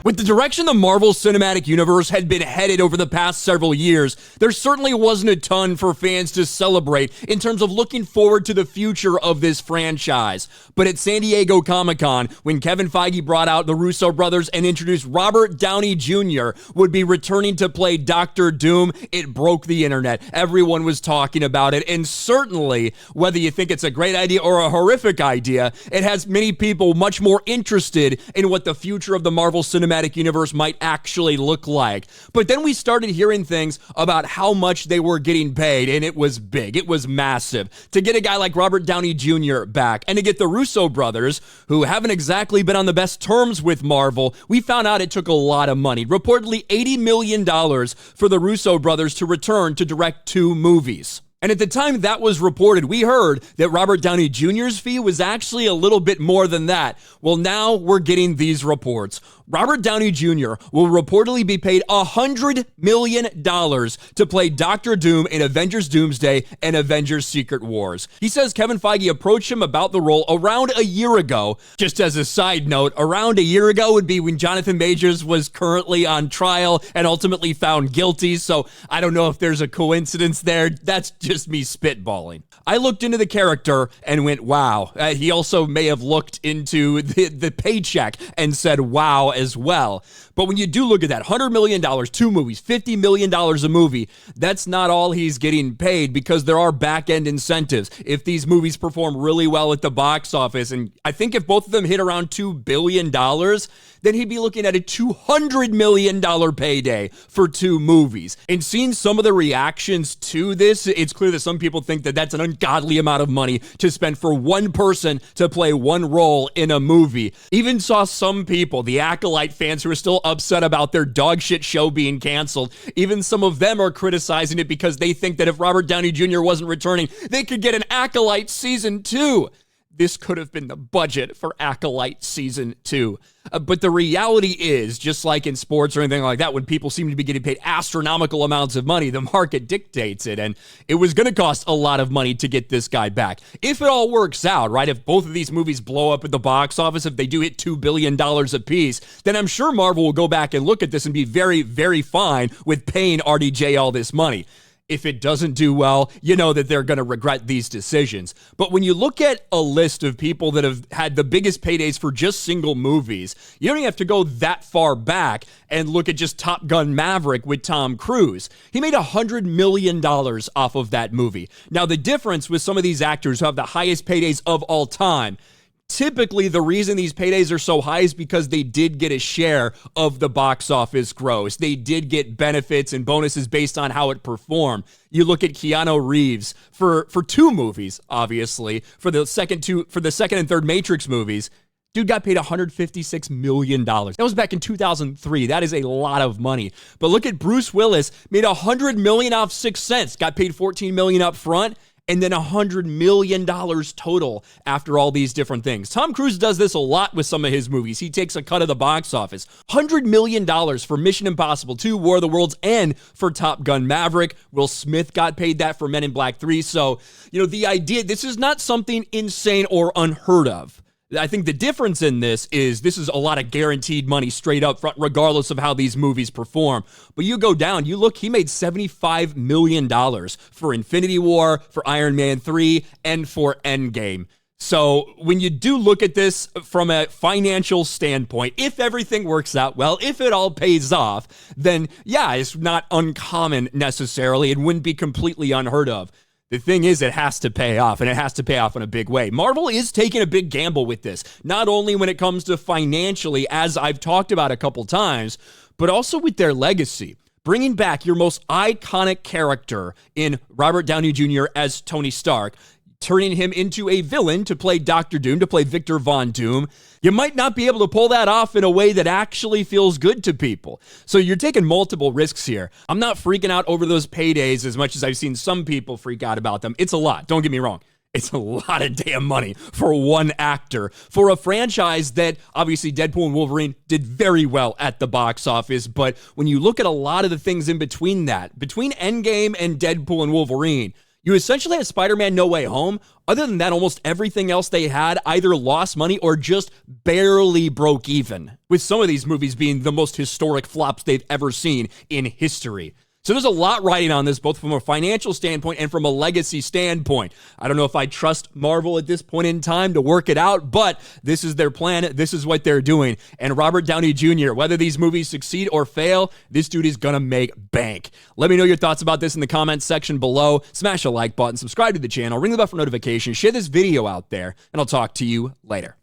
With the direction the Marvel Cinematic Universe had been headed over the past several years, there certainly wasn't a ton for fans to celebrate in terms of looking forward to the future of this franchise. But at San Diego Comic-Con, when Kevin Feige brought out the Russo brothers and introduced Robert Downey Jr. would be returning to play Dr. Doom, it broke the internet. Everyone was talking about it, and certainly, whether you think it's a great idea or a horrific idea, it has many people much more interested in what the future of the Marvel Cinematic Universe might actually look like. But then we started hearing things about how much they were getting paid, and it was big. It was massive. To get a guy like Robert Downey Jr. back, and to get the Russo brothers, who haven't exactly been on the best terms with Marvel, we found out it took a lot of money. Reportedly $80 million for the Russo brothers to return to direct 2 movies. And at the time that was reported, we heard that Robert Downey Jr.'s fee was actually a little bit more than that. Well, now we're getting these reports. Robert Downey Jr. will reportedly be paid $100 million to play Dr. Doom in Avengers Doomsday and Avengers Secret Wars. He says Kevin Feige approached him about the role around a year ago. Just as a side note, around a year ago would be when Jonathan Majors was currently on trial and ultimately found guilty, so I don't know if there's a coincidence there. That's just me spitballing. I looked into the character and went, wow. He also may have looked into the paycheck and said, wow, as well. But when you do look at that, $100 million, 2 movies, $50 million a movie, that's not all he's getting paid because there are back-end incentives. If these movies perform really well at the box office, and I think if both of them hit around $2 billion, then he'd be looking at a $200 million payday for 2 movies. And seeing some of the reactions to this, it's clear that some people think that that's an ungodly amount of money to spend for one person to play one role in a movie. Even saw some people, the Acolyte fans who are still upset about their dog shit show being canceled. Even some of them are criticizing it because they think that if Robert Downey Jr. wasn't returning, they could get an Acolyte Season 2. This could have been the budget for Acolyte Season 2. But the reality is, just like in sports or anything like that, when people seem to be getting paid astronomical amounts of money, the market dictates it. And it was going to cost a lot of money to get this guy back. If it all works out, right, if both of these movies blow up at the box office, if they do hit $2 billion a piece, then I'm sure Marvel will go back and look at this and be very, very fine with paying RDJ all this money. If it doesn't do well, you know that they're going to regret these decisions. But when you look at a list of people that have had the biggest paydays for just single movies, you don't even have to go that far back and look at just Top Gun Maverick with Tom Cruise. He made $100 million off of that movie. Now, the difference with some of these actors who have the highest paydays of all time, typically, the reason these paydays are so high is because they did get a share of the box office gross. They did get benefits and bonuses based on how it performed. You look at Keanu Reeves for 2 movies, obviously, for the second and third Matrix movies. Dude got paid $156 million. That was back in 2003. That is a lot of money. But look at Bruce Willis, made $100 million off Sixth Sense, got paid $14 million up front, and then $100 million total after all these different things. Tom Cruise does this a lot with some of his movies. He takes a cut of the box office. $100 million for Mission Impossible 2, War of the Worlds, and for Top Gun Maverick. Will Smith got paid that for Men in Black 3. So, the idea, this is not something insane or unheard of. I think the difference in this is a lot of guaranteed money straight up front, regardless of how these movies perform. But you go down, you look, he made $75 million for Infinity War, for Iron Man 3, and for Endgame. So when you do look at this from a financial standpoint, if everything works out well, if it all pays off, then yeah, it's not uncommon necessarily. It wouldn't be completely unheard of. The thing is, it has to pay off, and it has to pay off in a big way. Marvel is taking a big gamble with this, not only when it comes to financially, as I've talked about a couple times, but also with their legacy. Bringing back your most iconic character in Robert Downey Jr. as Tony Stark, turning him into a villain to play Dr. Doom, to play Victor Von Doom, you might not be able to pull that off in a way that actually feels good to people. So you're taking multiple risks here. I'm not freaking out over those paydays as much as I've seen some people freak out about them. It's a lot. Don't get me wrong. It's a lot of damn money for one actor, for a franchise that obviously Deadpool and Wolverine did very well at the box office. But when you look at a lot of the things in between that, between Endgame and Deadpool and Wolverine, You essentially had Spider-Man No Way Home. Other than that, almost everything else they had either lost money or just barely broke even, with some of these movies being the most historic flops they've ever seen in history. So there's a lot riding on this, both from a financial standpoint and from a legacy standpoint. I don't know if I trust Marvel at this point in time to work it out, but this is their plan. This is what they're doing. And Robert Downey Jr., whether these movies succeed or fail, this dude is going to make bank. Let me know your thoughts about this in the comments section below. Smash a like button, subscribe to the channel, ring the bell for notifications, share this video out there, and I'll talk to you later.